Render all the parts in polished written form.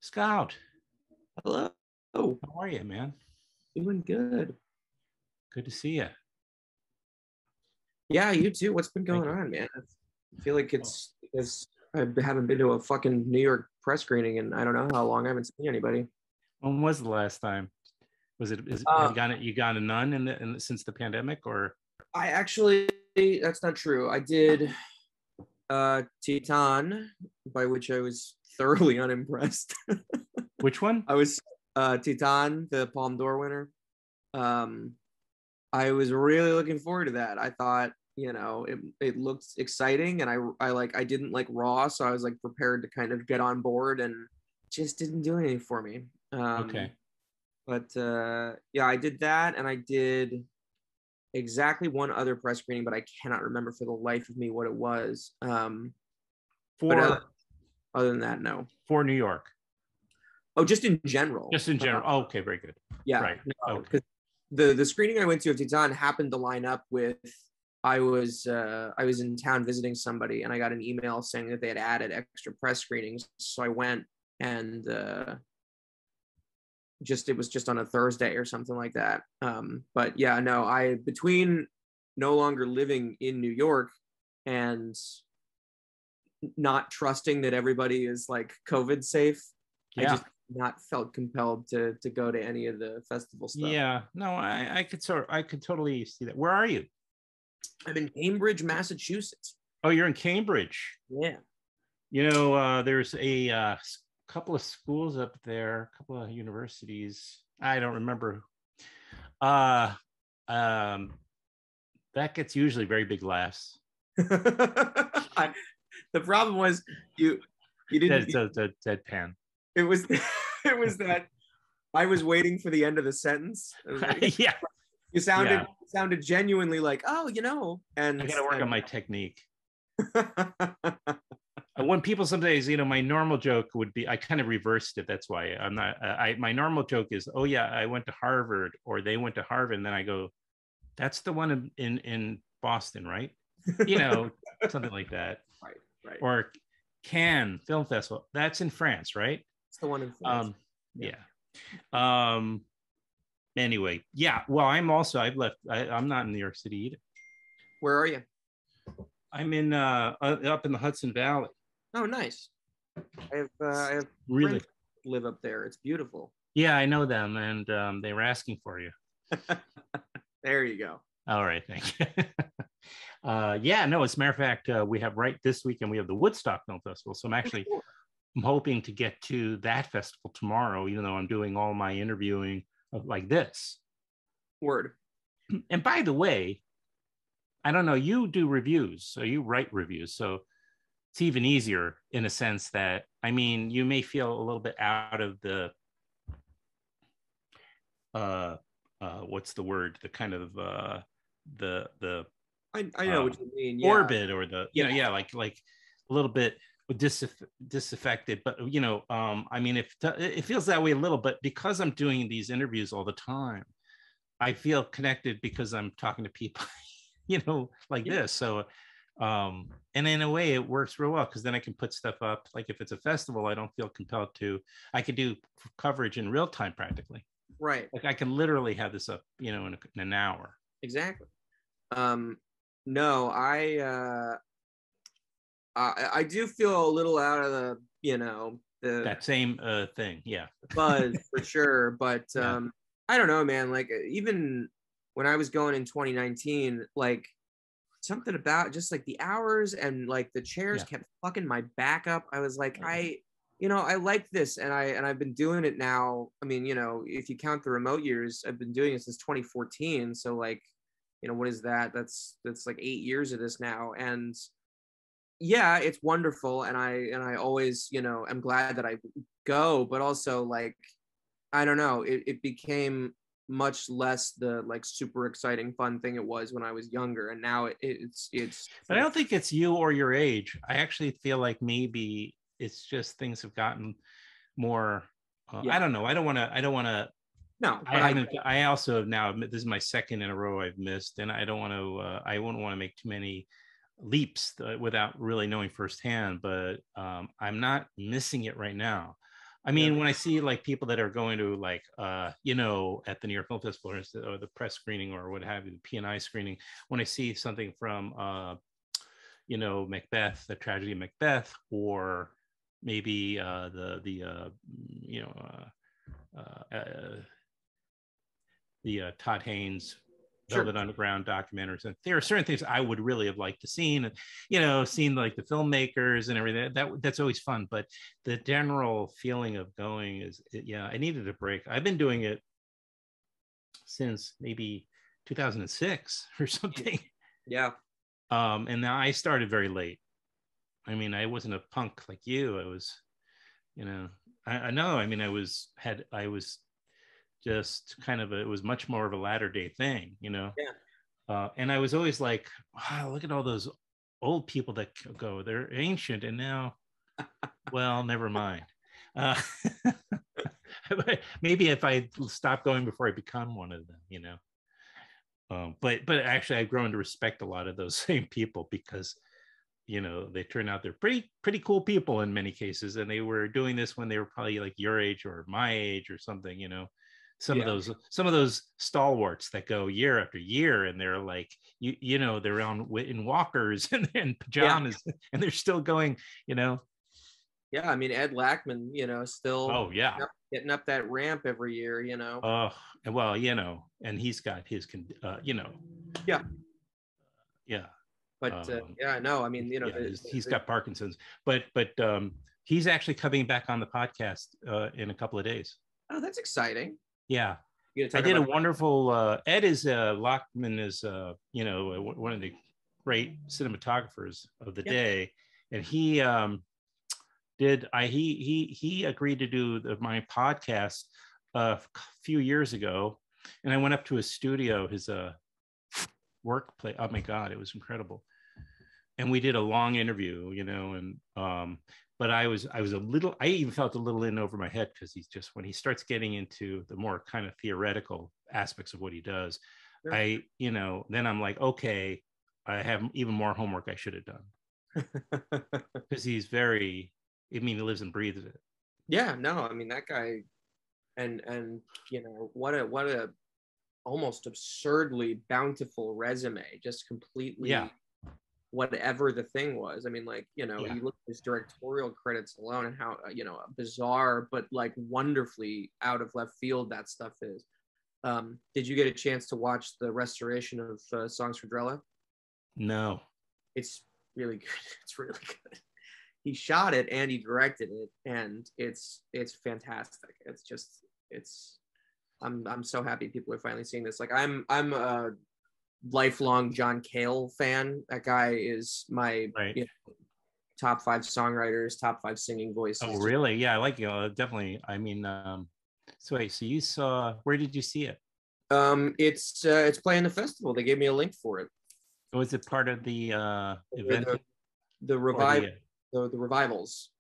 Scout, Hello. Oh, how are you, man? doing good. Good to see you. Yeah, you too. What's been Thank going you. on, man? I feel like Oh, it's because I haven't been to a fucking New York press screening and I don't know how long. I haven't seen anybody. when was the last time? Have Uh, you gone it? You gone to none since the pandemic, or I actually, that's not true. I did Titan, by which I was thoroughly unimpressed. which one? I was Titan, the Palme d'Or winner. Um, I was really looking forward to that. I thought, it looked exciting, and I didn't like Raw, so I was like prepared to kind of get on board, and just didn't do anything for me. Okay. But yeah, I did that, and I did exactly one other press screening, but I cannot remember for the life of me what it was. But For other than that, no. for New York, Oh, just in general. just in general. Oh, okay, very good. Yeah, Right. no, Okay. because the screening I went to of Titan happened to line up with I was in town visiting somebody, and I got an email saying that they had added extra press screenings. So I went, and it was just on a Thursday or something like that. But yeah, no, I between no longer living in New York and not trusting that everybody is like COVID safe, I Yeah. just not felt compelled to go to any of the festival stuff. Yeah. No, I could totally see that. Where are you? I'm in Cambridge, Massachusetts. Oh, you're in Cambridge. Yeah. There's a couple of schools up there, a couple of universities. I don't remember. Uh, um, that gets usually very big laughs. I, the problem was you didn't. That's a deadpan. It was it was that I was waiting for the end of the sentence. Like, Yeah. you sounded genuinely like, oh, and I got to work on my technique. When people sometimes, my normal joke would be, I kind of reversed it. That's why I'm not, my normal joke is, oh yeah, I went to Harvard, or they went to Harvard. And then I go, that's the one in Boston, right? Something like that. Right. Or Cannes Film Festival. That's in France, right? It's the one in France. Yeah. Anyway, yeah. Well, I've left. I'm not in New York City either. Where are you? I'm in up in the Hudson Valley. Oh, nice. I have Really live up there. It's beautiful. Yeah, I know them, and they were asking for you. There you go. All right, thank you. Yeah, no, as a matter of fact, we have right this weekend, we have the Woodstock Film Festival. So I'm hoping to get to that festival tomorrow, even though I'm doing all my interviewing like this. Word. And by the way, I don't know, you do reviews, so you write reviews. So it's even easier in a sense that, you may feel a little bit out of the, what's the word? The kind of, the I know what you mean. Yeah. Orbit, or the, like a little bit disaffected, but it feels that way a little, but because I'm doing these interviews all the time, I feel connected because I'm talking to people, like this. So, and in a way it works real well, because then I can put stuff up. Like if it's a festival, I don't feel compelled to, I could do coverage in real time practically. Right. Like I can literally have this up, in an hour. Exactly. No, I do feel a little out of the that same thing. Yeah. Buzz for sure. But Yeah. I don't know, man. Like even when I was going in 2019, like something about just like the hours and like the chairs kept fucking my back up. I was like, I like this, and I've been doing it now. If you count the remote years, I've been doing it since 2014. So like, what is that? That's like 8 years of this now. And yeah, it's wonderful. And I always, I'm glad that I go, but also like, I don't know, it became much less the like super exciting fun thing it was when I was younger, and now it's But I don't think it's you or your age. I actually feel like maybe it's just things have gotten more I don't know, I don't want to No, I but haven't. I also have now. This is my second in a row I've missed, and I don't want to. I wouldn't want to make too many leaps without really knowing firsthand. But I'm not missing it right now. I yeah, mean, when I see like people that are going to like, you know, at the New York Film Festival or the press screening or what have you, the P&I screening, when I see something from, you know, Macbeth, the tragedy of Macbeth, or maybe you know, the Todd Haynes sure. Velvet Underground documentaries. And there are certain things I would really have liked to seen, and you know, seen like the filmmakers and everything. That's always fun. But the general feeling of going is, yeah, I needed a break. I've been doing it since maybe 2006 or something. Yeah. And now I started very late. I mean, I wasn't a punk like you. I was, you know, I know. I mean, I was just kind of it was much more of a latter day thing, you know. Yeah. And I was always like, wow, look at all those old people that go, they're ancient, and now, well, never mind. uh, Maybe if I stop going before I become one of them, you know. But actually I've grown to respect a lot of those same people, because you know, they turn out they're pretty cool people in many cases, and they were doing this when they were probably like your age or my age or something, you know. Yeah. Some of those stalwarts that go year after year, and they're like, you know, they're on in walkers and Yeah. pajamas, and they're still going, you know. Yeah. I mean, Ed Lackman, you know, still Oh yeah. getting up that ramp every year, you know. Oh, well, you know, and he's got his you know. Yeah. Yeah. But yeah, no, I mean, you know, Yeah, he's got Parkinson's, but he's actually coming back on the podcast in a couple of days. oh, that's exciting. Yeah, You gonna I talk did a about wonderful. Ed is Lockman is you know, one of the great cinematographers of the yeah. day, and he did. He agreed to do my podcast a few years ago, and I went up to his studio, his workplace. Oh my God, it was incredible. And we did a long interview, you know, and but I was a little, I even felt a little in over my head, because he's just, when he starts getting into the more kind of theoretical aspects of what he does, Sure. you know, then I'm like, okay, I have even more homework I should have done, because he's very, I mean, he lives and breathes it. Yeah, no, I mean that guy, and you know, what a almost absurdly bountiful resume, just Yeah, completely whatever the thing was. I mean, like, you know, yeah. you look at his directorial credits alone and how, you know, bizarre but like wonderfully out of left field that stuff is. Did you get a chance to watch the restoration of Songs for Drella? No. It's really good. It's really good. He shot it and he directed it, and it's fantastic. It's just it's I'm so happy people are finally seeing this. Like I'm a lifelong John Cale fan. That guy is my, Right. you know, top 5 songwriters, top 5 singing voices. Oh, Just, really? Yeah, I like, you know, definitely. I mean, so wait, so you saw, where did you see it? it's playing the festival. They gave me a link for it. Was it part of the event, The or revive the the revivals,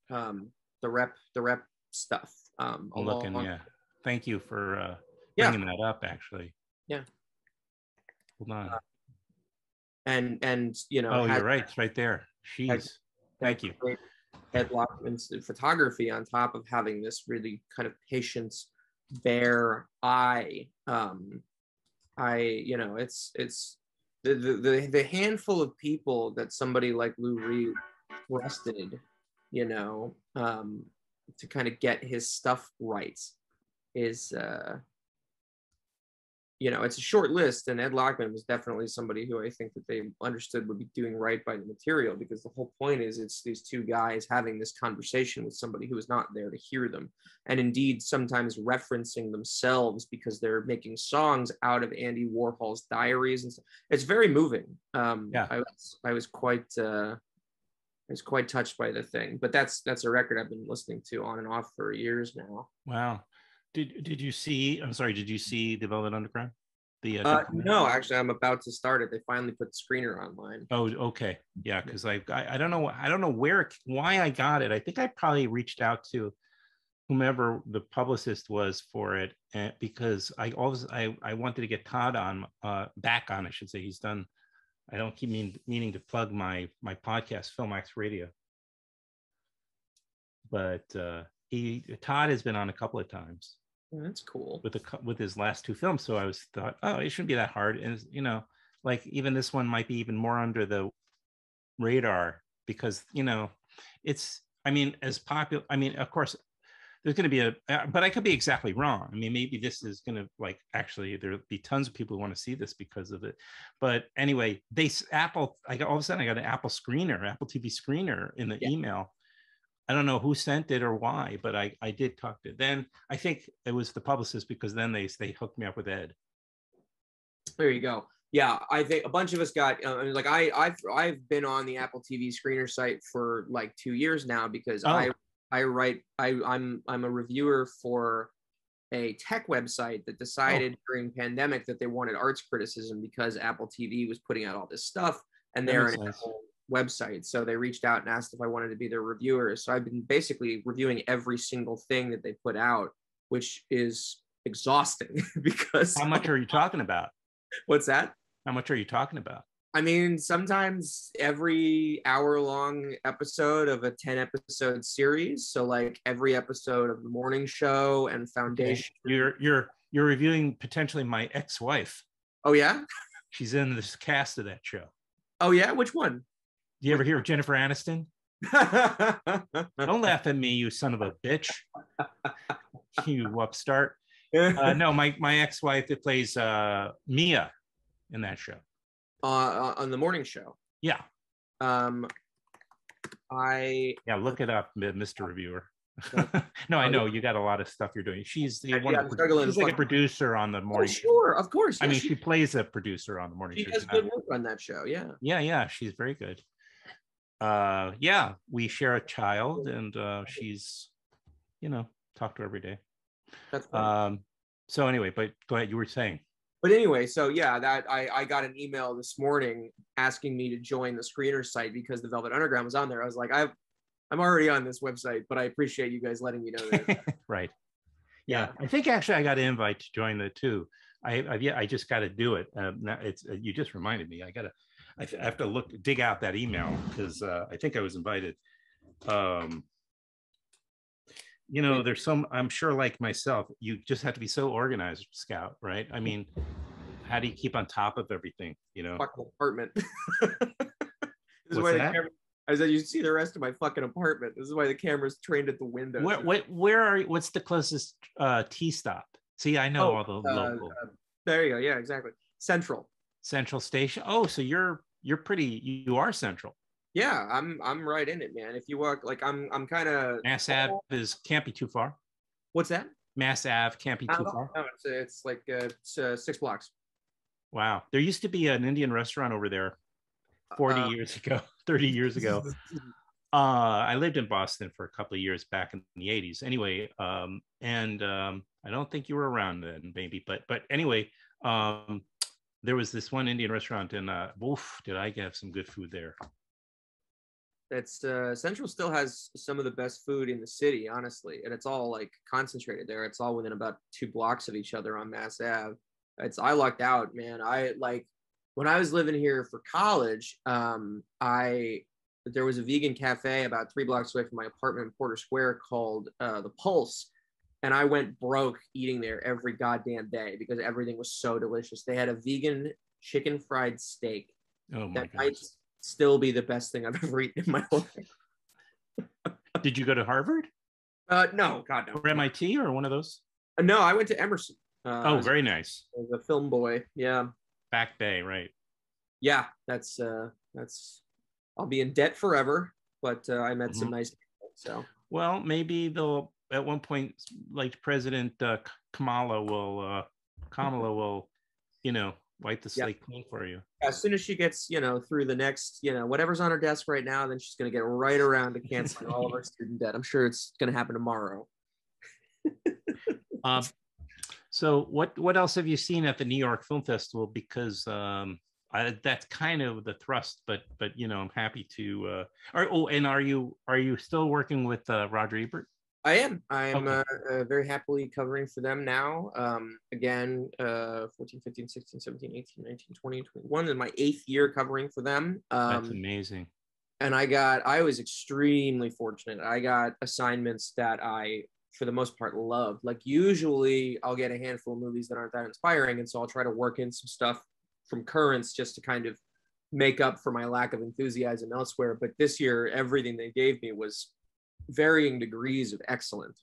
the rep stuff. I'm looking, Along, yeah. Thank you for yeah, bringing that up, actually. yeah, Hold on. and you know, Oh, you're right. It's right there. had She's. that Thank you. great Ed Lockman's photography on top of having this really kind of patience, bare eye. You know, it's the handful of people that somebody like Lou Reed trusted, you know, to kind of get his stuff right is, you know, it's a short list, and Ed Lockman was definitely somebody who I think that they understood would be doing right by the material, because the whole point is it's these two guys having this conversation with somebody who is not there to hear them, and indeed sometimes referencing themselves because they're making songs out of Andy Warhol's diaries, and it's very moving. Yeah. I was quite touched by the thing, but that's a record I've been listening to on and off for years now. Wow. Did you see? I'm sorry. Did you see the Velvet Underground? The No, actually, I'm about to start it. They finally put the screener online. Oh, okay. Yeah, because I don't know where, why I got it. I think I probably reached out to whomever the publicist was for it, because I wanted to get Todd on back on, I should say. He's done. I don't keep meaning to plug my podcast, Filmwax Radio, but Todd has been on a couple of times. That's cool. With his last two films, so I thought, oh, it shouldn't be that hard, and like even this one might be even more under the radar because it's. I mean, as popular. I mean, of course, there's going to be but I could be exactly wrong. I mean, maybe this is going to actually there'll be tons of people who want to see this because of it. But anyway, all of a sudden I got an Apple TV screener in the email. I don't know who sent it or why, but I did talk to it. Then I think it was the publicist because then they hooked me up with Ed. There you go. Yeah, I think a bunch of us got I've been on the Apple TV screener site for like 2 years now because I'm a reviewer for a tech website that decided during pandemic that they wanted arts criticism because Apple TV was putting out all this stuff and they're an Apple website. So they reached out and asked if I wanted to be their reviewer. So I've been basically reviewing every single thing that they put out, which is exhausting because. How much are you talking about? What's that? How much are you talking about? I mean, sometimes every hour-long episode of a 10-episode series. So like every episode of the morning show and Foundation. Okay. You're reviewing potentially my ex-wife. Oh yeah? She's in this cast of that show. Oh yeah? Which one? Do you ever hear of Jennifer Aniston? Don't laugh at me, you son of a bitch. You upstart. No, my ex-wife that plays Mia in that show. On the morning show. Yeah. Look it up, Mr. Reviewer. No, I know you got a lot of stuff you're doing. She's like a producer on the morning show. Sure, of course. I mean, she plays a producer on the morning show. She does good work on that show. Yeah. Yeah, she's very good. We share a child, and she's, talk to her every day. That's funny. So anyway, but go ahead. You were saying. But anyway, so yeah, that I got an email this morning asking me to join the screener site because the Velvet Underground was on there. I was like, I'm already on this website, but I appreciate you guys letting me know that. Right. Yeah. I think actually I got an invite to join the too. I just got to do it. Now you just reminded me. I have to dig out that email because I think I was invited. There's I'm sure like myself, you just have to be so organized, Scout, right? I mean, how do you keep on top of everything, Fucking apartment. What's that? I said, you see the rest of my fucking apartment. This is why the camera's trained at the window. Where are you? What's the closest T stop? See, I know all the local. There you go. Yeah, exactly. Central Station. Oh, so you are central. Yeah, I'm right in it, man. If you walk, like I'm kind of. Mass Ave can't be too far. What's that? Mass Ave can't be too far. No, it's like 6 blocks. Wow, there used to be an Indian restaurant over there 40 years ago, 30 years ago. I lived in Boston for a couple of years back in the 80s. Anyway, and I don't think you were around then, maybe, but anyway, there was this one Indian restaurant, and did I have some good food there? It's Central still has some of the best food in the city, honestly, and it's all like concentrated there. It's all within about 2 blocks of each other on Mass Ave. I lucked out, man. When I was living here for college, there was a vegan cafe about 3 blocks away from my apartment in Porter Square called The Pulse, and I went broke eating there every goddamn day because everything was so delicious. They had a vegan chicken fried steak. Oh my God. Might still be the best thing I've ever eaten in my life. Did you go to Harvard? No, God no. Or MIT or one of those? No, I went to Emerson. Very nice. As a film boy, yeah. Back Bay, right? Yeah, that's. I'll be in debt forever, but I met some nice people. So. Well, maybe they'll at one point, like President Kamala will, wipe the slate clean for you. As soon as she gets, through the next, whatever's on her desk right now, then she's going to get right around to canceling all of our student debt. I'm sure it's going to happen tomorrow. So what else have you seen at the New York Film Festival? Because that's kind of the thrust, but I'm happy to. And are you still working with Roger Ebert? I am. I'm Okay. very happily covering for them now. Again, 14, 15, 16, 17, 18, 19, 20, 21 in my 8th year covering for them. That's amazing. And I was extremely fortunate. I got assignments that I, for the most part, loved. Like usually I'll get a handful of movies that aren't that inspiring. And so I'll try to work in some stuff from currents just to kind of make up for my lack of enthusiasm elsewhere. But this year, everything they gave me was varying degrees of excellent.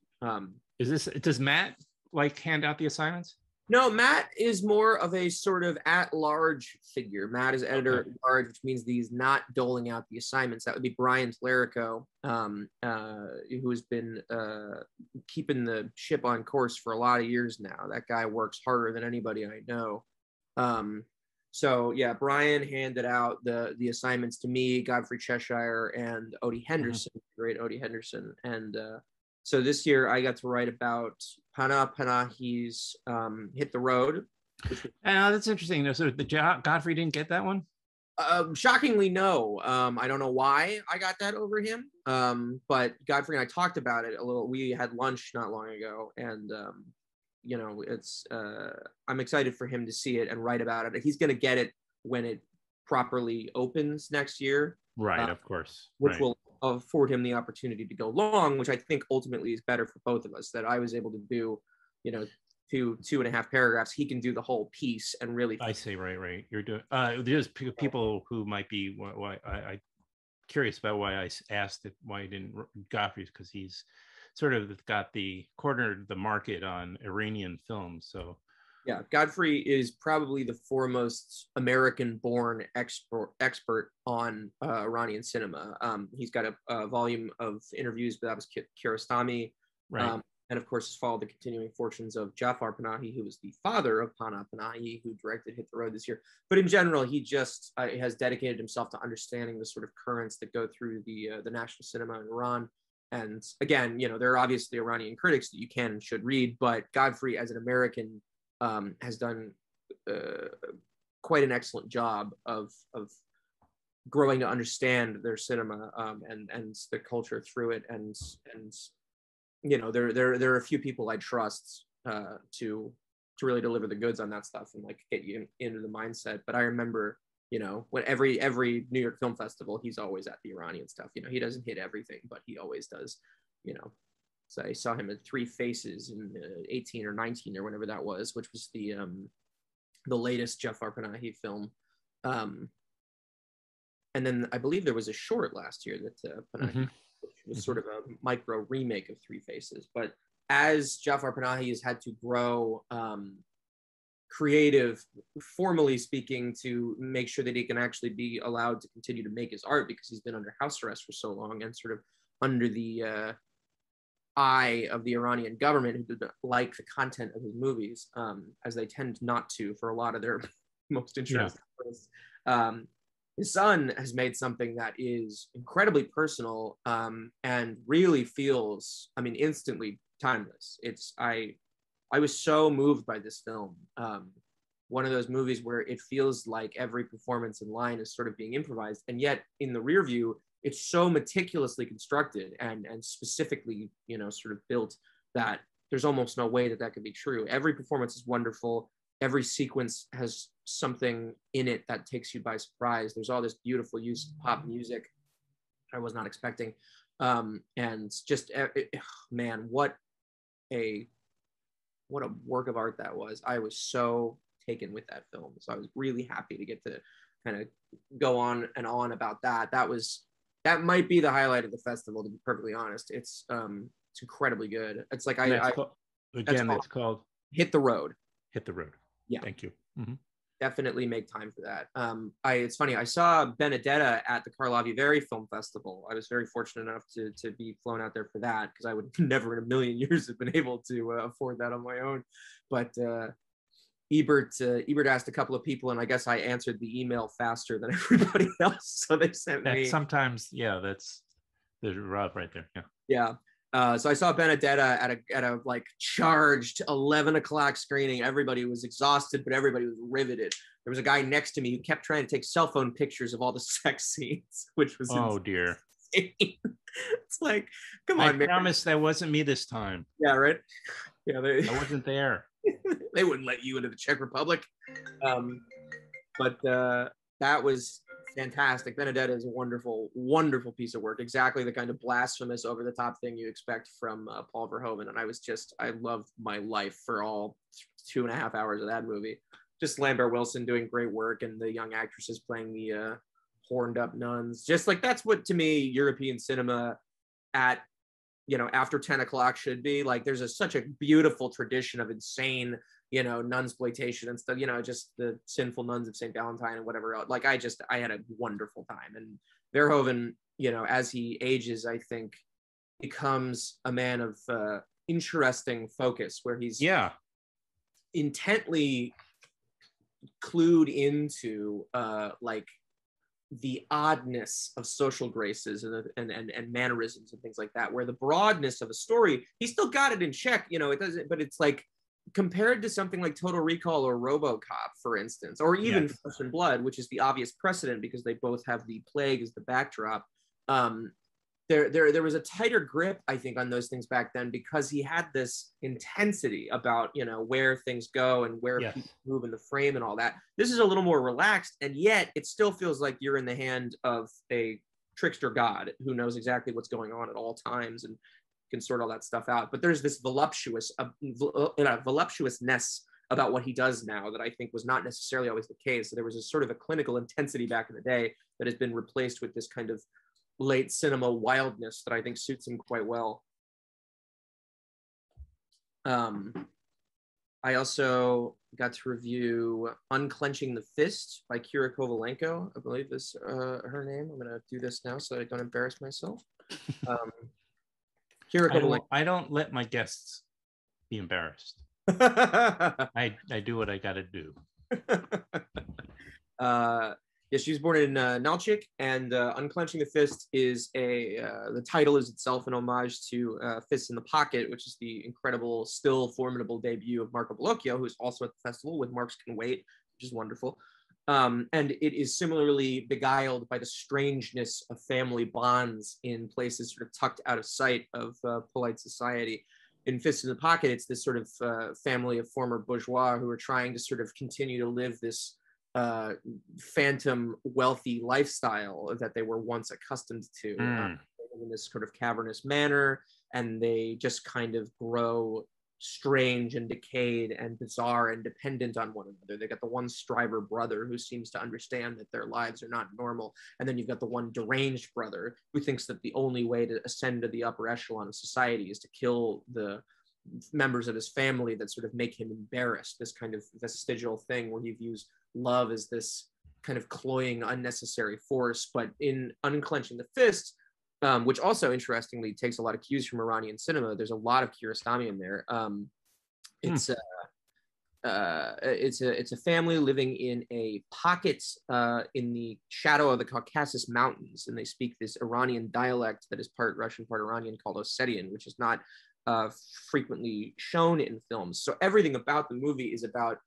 Does Matt like hand out the assignments? No, Matt is more of a sort of at-large figure. Matt is editor at large, which means that he's not doling out the assignments. That would be Brian Tlerico, who has been keeping the ship on course for a lot of years now. That guy works harder than anybody I know. So yeah, Brian handed out the assignments to me, Godfrey Cheshire, and Odie Henderson, great Odie Henderson, and so this year I got to write about Pana Panahi's Hit the Road. That's interesting. So Godfrey didn't get that one? Shockingly, no. I don't know why I got that over him. But Godfrey and I talked about it a little. We had lunch not long ago, and you know, it's I'm excited for him to see it and write about it. He's going to get it when it properly opens next year. Right, of course. Which will afford him the opportunity to go long, which I think ultimately is better for both of us. That I was able to do, you know, 2.5 paragraphs. He can do the whole piece and really. I see. Right. You're doing. There's people who might be why I curious about why I asked why he didn't Godfrey, because he's sort of got the cornered the market on Iranian films. So yeah, Godfrey is probably the foremost American-born expert on Iranian cinema. He's got a volume of interviews with Abbas Kiarostami, right. And of course has followed the continuing fortunes of Jafar Panahi, who was the father of Pana Panahi, who directed Hit the Road this year. But in general, he just has dedicated himself to understanding the sort of currents that go through the national cinema in Iran. And again, you know, there are obviously Iranian critics that you can and should read, but Godfrey, as an American, has done quite an excellent job of growing to understand their cinema and the culture through it. And you know, there are a few people I trust to really deliver the goods on that stuff and like get you into the mindset. But I remember, you know, when every New York Film Festival, he's always at the Iranian stuff. You know, he doesn't hit everything, but he always does. You know, so I saw him at Three Faces in 18 or 19 or whenever that was, which was the latest Jafar Panahi film. And then I believe there was a short last year that Panahi, which was sort of a micro remake of Three Faces. But as Jafar Panahi has had to grow creative, formally speaking, to make sure that he can actually be allowed to continue to make his art because he's been under house arrest for so long and sort of under the eye of the Iranian government, who did not like the content of his movies, as they tend not to for a lot of their most interesting films. His son has made something that is incredibly personal and really feels, I mean, instantly timeless. I was so moved by this film. One of those movies where it feels like every performance and line is sort of being improvised, and yet in the rear view, it's so meticulously constructed and specifically, you know, sort of built that there's almost no way that could be true. Every performance is wonderful. Every sequence has something in it that takes you by surprise. There's all this beautiful use of pop music I was not expecting. And just, man, what a work of art that was. I was so taken with that film. So I was really happy to get to kind of go on and on about that. That might be the highlight of the festival, to be perfectly honest. It's incredibly good. It's like it's called Hit the Road. Hit the Road. Yeah. Thank you. Definitely make time for that. It's funny. I saw Benedetta at the Karlovy Vary Film Festival. I was very fortunate enough to be flown out there for that because I would never in a million years have been able to afford that on my own. But Ebert asked a couple of people, and I guess I answered the email faster than everybody else. So they sent me. Sometimes, yeah, that's the rub right there. Yeah. Yeah. So I saw Benedetta at a like charged 11 o'clock screening. Everybody was exhausted, but everybody was riveted. There was a guy next to me who kept trying to take cell phone pictures of all the sex scenes, which was insane. Dear. It's like, come I on, man. promise that wasn't me this time. Yeah, right. Yeah, I wasn't there. they wouldn't let you into the Czech Republic. But that was fantastic. Benedetta is a wonderful, wonderful piece of work. Exactly the kind of blasphemous, over the top thing you expect from Paul Verhoeven. And I loved my life for all 2.5 hours of that movie. Just Lambert Wilson doing great work, and the young actresses playing the horned up nuns. Just like, that's what, to me, European cinema at, after 10 o'clock should be. Like, there's such a beautiful tradition of insane, nunsploitation and stuff, just the sinful nuns of St. Valentine and whatever else. Like, I had a wonderful time. And Verhoeven, as he ages, I think becomes a man of interesting focus, where he's intently clued into like the oddness of social graces and mannerisms and things like that, where the broadness of a story, he still got it in check, it doesn't, but it's like, compared to something like Total Recall or RoboCop, for instance, or even Flesh and Blood, which is the obvious precedent because they both have the plague as the backdrop. There was a tighter grip, I think, on those things back then, because he had this intensity about, where things go and where people move in the frame and all that. This is a little more relaxed, and yet it still feels like you're in the hand of a trickster god who knows exactly what's going on at all times and can sort all that stuff out. But there's this voluptuousness about what he does now that I think was not necessarily always the case. So there was a sort of a clinical intensity back in the day that has been replaced with this kind of late cinema wildness that I think suits him quite well. I also got to review Unclenching the Fist by Kira Kovalenko. I believe is her name. I'm going to do this now so I don't embarrass myself. Kira Kovalenko. I don't let my guests be embarrassed. I do what I got to do. Yeah, she was born in Nalchik, and Unclenching the Fist is the title is itself an homage to Fists in the Pocket, which is the incredible, still formidable debut of Marco Bellocchio, who's also at the festival with Marks Can Wait, which is wonderful. And it is similarly beguiled by the strangeness of family bonds in places sort of tucked out of sight of polite society. In Fists in the Pocket, it's this sort of family of former bourgeois who are trying to sort of continue to live this phantom wealthy lifestyle that they were once accustomed to in this sort of cavernous manner, and they just kind of grow strange and decayed and bizarre and dependent on one another. They got the one striver brother who seems to understand that their lives are not normal, and then you've got the one deranged brother who thinks that the only way to ascend to the upper echelon of society is to kill the members of his family that sort of make him embarrassed. This kind of vestigial thing where he views love as this kind of cloying, unnecessary force. But in Unclenching the Fist, which also interestingly takes a lot of cues from Iranian cinema, there's a lot of Kiarostami in there. It's a family living in a pocket in the shadow of the Caucasus Mountains, and they speak this Iranian dialect that is part Russian, part Iranian, called Ossetian, which is not frequently shown in films. So everything about the movie is about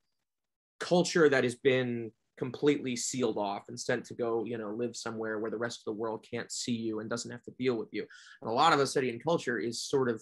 culture that has been completely sealed off and sent to go, live somewhere where the rest of the world can't see you and doesn't have to deal with you. And a lot of Ossetian culture is sort of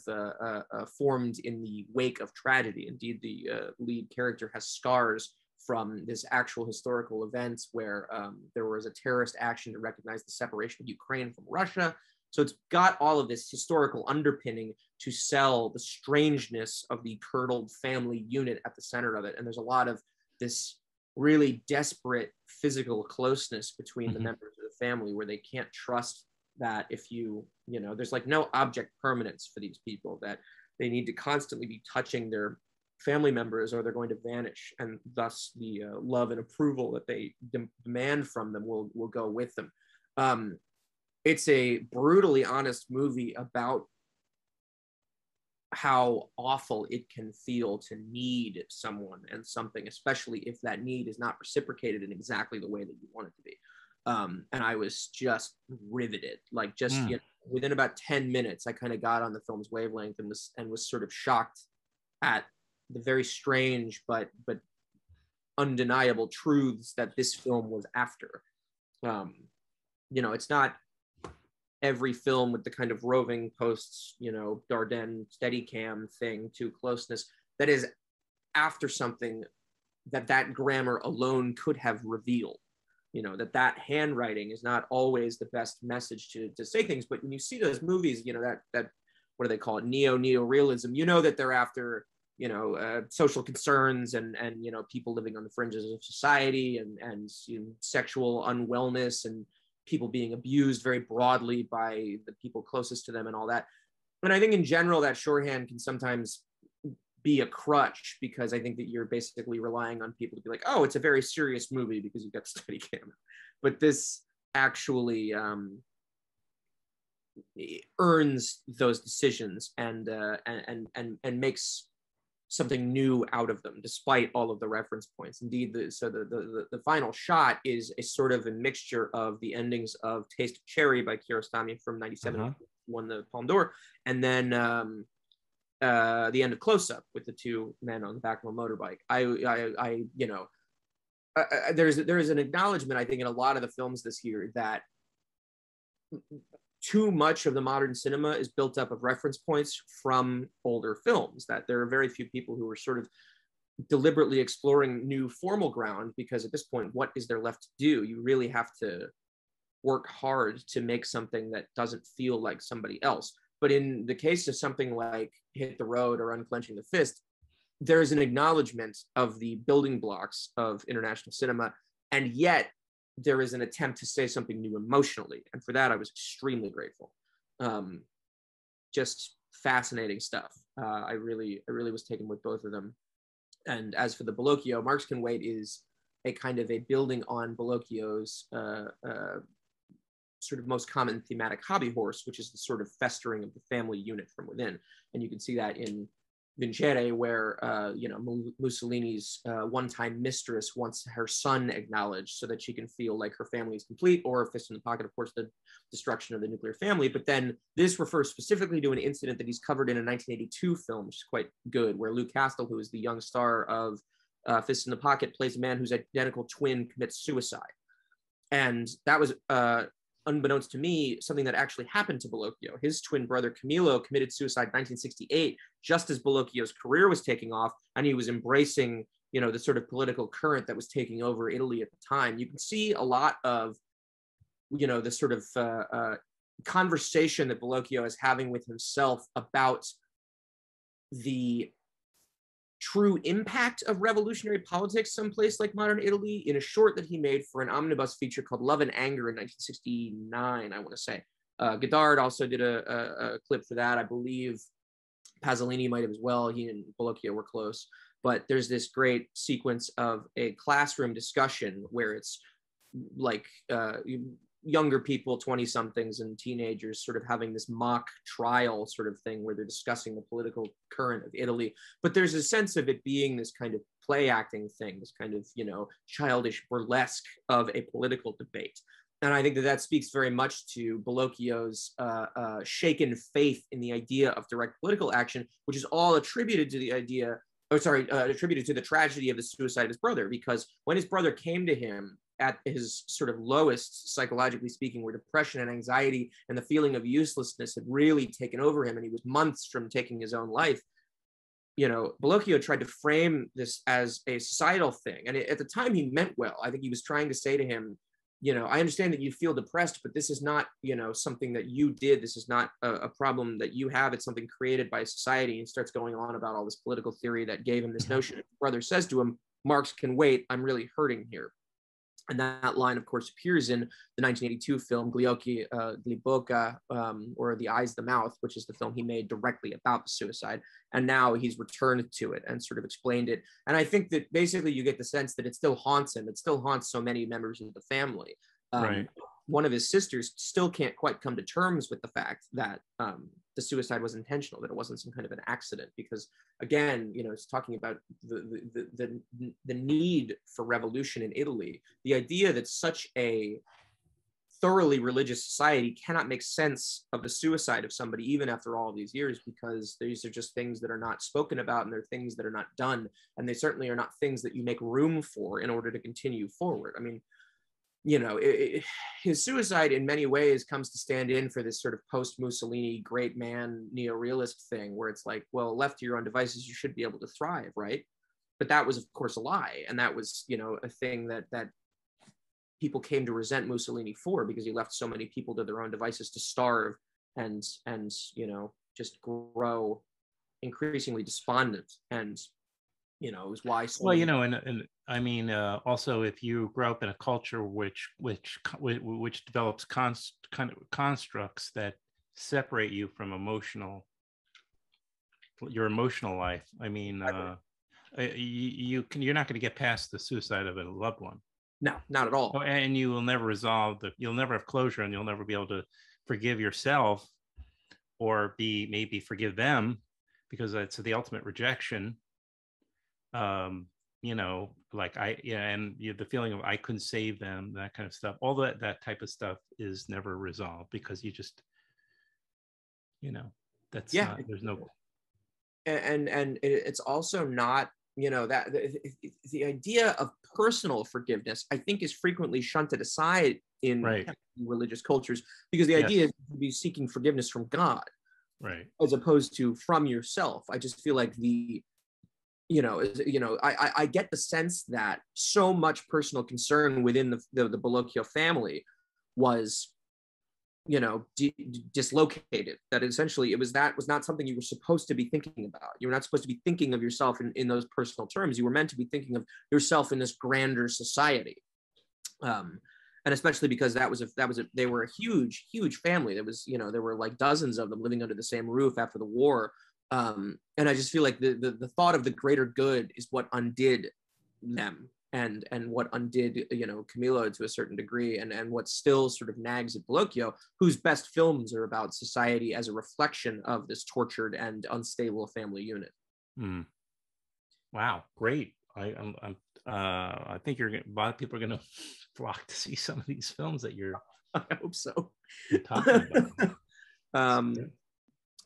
formed in the wake of tragedy. Indeed, the lead character has scars from this actual historical event where there was a terrorist action to recognize the separation of Ukraine from Russia. So it's got all of this historical underpinning to sell the strangeness of the curdled family unit at the center of it. And there's a lot of this really desperate physical closeness between the members of the family, where they can't trust that if there's like no object permanence for these people, that they need to constantly be touching their family members or they're going to vanish. And thus the love and approval that they demand from them will go with them. It's a brutally honest movie about how awful it can feel to need someone and something, especially if that need is not reciprocated in exactly the way that you want it to be. And I was just riveted, like within about 10 minutes, I kind of got on the film's wavelength and was sort of shocked at the very strange but undeniable truths that this film was after. It's not every film with the kind of roving posts, you know, Dardenne Steadicam thing to closeness that is after something that grammar alone could have revealed. You know, that handwriting is not always the best message to say things. But when you see those movies, you know, that what do they call it, neo-realism, you know that they're after, you know, social concerns and you know, people living on the fringes of society and you know, sexual unwellness and people being abused very broadly by the people closest to them and all that. And I think in general that shorthand can sometimes be a crutch, because I think that you're basically relying on people to be like, oh, it's a very serious movie because you've got Steadicam. But this actually earns those decisions and makes something new out of them, despite all of the reference points. Indeed, the final shot is a sort of a mixture of the endings of Taste of Cherry by Kiarostami from '97, won the Palme d'Or, and then the end of Close Up with the two men on the back of a motorbike. I you know, there's an acknowledgement, I think, in a lot of the films this year that too much of the modern cinema is built up of reference points from older films, that there are very few people who are sort of deliberately exploring new formal ground, because at this point, what is there left to do? You really have to work hard to make something that doesn't feel like somebody else. But in the case of something like Hit the Road or Unclenching the Fist, there's an acknowledgement of the building blocks of international cinema, and yet there is an attempt to say something new emotionally. And for that, I was extremely grateful. Just fascinating stuff. I really was taken with both of them. And as for the Bellocchio, Marks Can Wait is a kind of a building on Bellocchio's sort of most common thematic hobby horse, which is the sort of festering of the family unit from within. And you can see that in Vincere, where you know, Mussolini's one-time mistress wants her son acknowledged so that she can feel like her family is complete, or Fist in the Pocket, of course, the destruction of the nuclear family. But then this refers specifically to an incident that he's covered in a 1982 film, which is quite good, where Lou Castle, who is the young star of Fist in the Pocket, plays a man whose identical twin commits suicide. And that was unbeknownst to me, something that actually happened to Bellocchio. His twin brother Camillo committed suicide in 1968, just as Bellocchio's career was taking off, and he was embracing, you know, the sort of political current that was taking over Italy at the time. You can see a lot of, you know, the sort of conversation that Bellocchio is having with himself about the true impact of revolutionary politics someplace like modern Italy, in a short that he made for an omnibus feature called Love and Anger in 1969, I want to say. Godard also did a clip for that. I believe Pasolini might have as well. He and Bellocchio were close. But there's this great sequence of a classroom discussion where it's like younger people, 20-somethings and teenagers, sort of having this mock trial sort of thing where they're discussing the political current of Italy. But there's a sense of it being this kind of play acting thing, this kind of, you know, childish burlesque of a political debate. And I think that that speaks very much to Bellocchio's shaken faith in the idea of direct political action, which is all attributed to the idea, attributed to the tragedy of the suicide of his brother. Because when his brother came to him at his sort of lowest, psychologically speaking, where depression and anxiety and the feeling of uselessness had really taken over him, and he was months from taking his own life, you know, Bellocchio tried to frame this as a societal thing. And at the time he meant well. I think he was trying to say to him, you know, I understand that you feel depressed, but this is not, you know, something that you did. This is not a problem that you have. It's something created by society. And starts going on about all this political theory that gave him this notion. His brother says to him, Marx can wait. I'm really hurting here. And that line, of course, appears in the 1982 film Gli occhi di bocca, or The Eyes, the Mouth, which is the film he made directly about the suicide. And now he's returned to it and sort of explained it. And I think that basically you get the sense that it still haunts him. It still haunts so many members of the family. Right. One of his sisters still can't quite come to terms with the fact that the suicide was intentional, that it wasn't some kind of an accident. Because again, you know, it's talking about the need for revolution in Italy, the idea that such a thoroughly religious society cannot make sense of the suicide of somebody even after all these years, because these are just things that are not spoken about, and they're things that are not done, and they certainly are not things that you make room for in order to continue forward. I mean, you know, his suicide in many ways comes to stand in for this sort of post-Mussolini great man neo-realist thing, where it's like, well, left to your own devices, you should be able to thrive, right? But that was, of course, a lie, and that was, you know, a thing that people came to resent Mussolini for, because he left so many people to their own devices to starve and you know, just grow increasingly despondent. And you know, it was why well, you know, and I mean, also, if you grow up in a culture which develops kind of constructs that separate you from your emotional life, I mean, you're not going to get past the suicide of a loved one. No, not at all. And you will never you'll never have closure, and you'll never be able to forgive yourself, or maybe forgive them, because it's the ultimate rejection. You know, like and the feeling of I couldn't save them, that kind of stuff, all that type of stuff is never resolved, because you just, you know, that's there's no. And it's also not, you know, that the idea of personal forgiveness, I think, is frequently shunted aside in religious cultures, because the idea is to be seeking forgiveness from God, right, as opposed to from yourself. I just feel like I get the sense that so much personal concern within the Bellocchio family was, you know, dislocated, that essentially was not something you were supposed to be thinking about. You were not supposed to be thinking of yourself in those personal terms. You were meant to be thinking of yourself in this grander society. And especially because they were a huge family. There was, you know, there were like dozens of them living under the same roof after the war. And I just feel like the thought of the greater good is what undid them, and what undid, you know, Camillo to a certain degree, and what still sort of nags at Bellocchio, whose best films are about society as a reflection of this tortured and unstable family unit. Wow, great! I think a lot of people are going to flock to see some of these films that you're. I hope so. Talking about.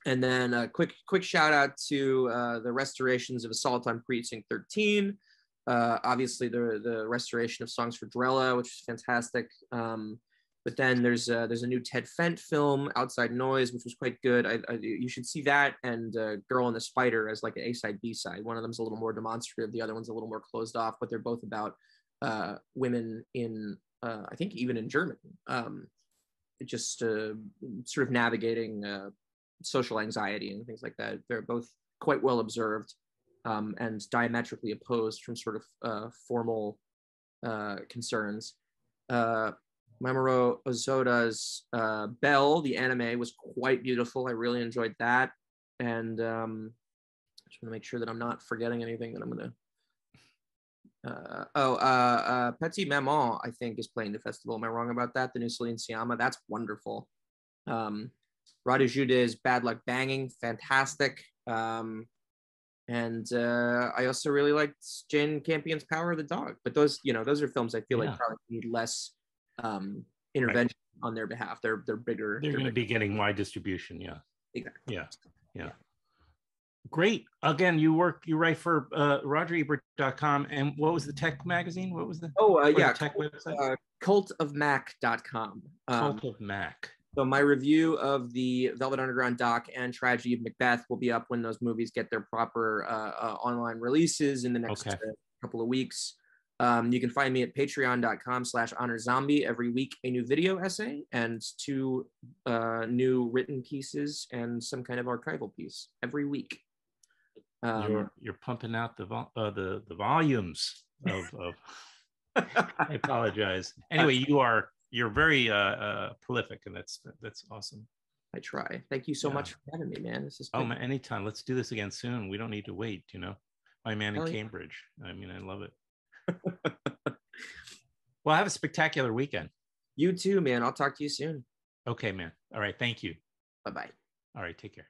And then a quick shout out to the restorations of Assault on Precinct 13. Obviously the restoration of Songs for Drella, which is fantastic. But then there's a new Ted Fent film, Outside Noise, which was quite good. You should see that, and Girl and the Spider as like an A-side, B-side. One of them's a little more demonstrative, the other one's a little more closed off, but they're both about women in, I think even in Germany, just sort of navigating social anxiety and things like that. They're both quite well observed, and diametrically opposed from sort of formal concerns. Mamoru Ozoda's Belle, the anime, was quite beautiful. I really enjoyed that. And I just want to make sure that I'm not forgetting anything that I'm going to... Petit Maman, I think, is playing the festival. Am I wrong about that? The new Celine Sciamma, that's wonderful. Radu Jude's Bad Luck Banging, fantastic. And I also really liked Jane Campion's Power of the Dog. But those are films I feel like probably need less intervention on their behalf. They're bigger. They're going to be getting wide distribution. Yeah. Exactly. Yeah. Great. Again, you write for RogerEbert.com, and what was the tech magazine? What was the tech website? Cultofmac.com. Cult of Mac. So my review of the Velvet Underground doc and Tragedy of Macbeth will be up when those movies get their proper online releases in the next couple of weeks. You can find me at patreon.com/honorzombie. Every week, a new video essay and 2 new written pieces and some kind of archival piece every week. You're pumping out the volumes of I apologize. Anyway, you're very prolific, and that's awesome. I try. Thank you so much for having me, man. This is man, anytime. Let's do this again soon. We don't need to wait, you know. My man in Cambridge. I mean, I love it. Well, have a spectacular weekend. You too, man. I'll talk to you soon. Okay, man. All right. Thank you. Bye-bye. All right. Take care.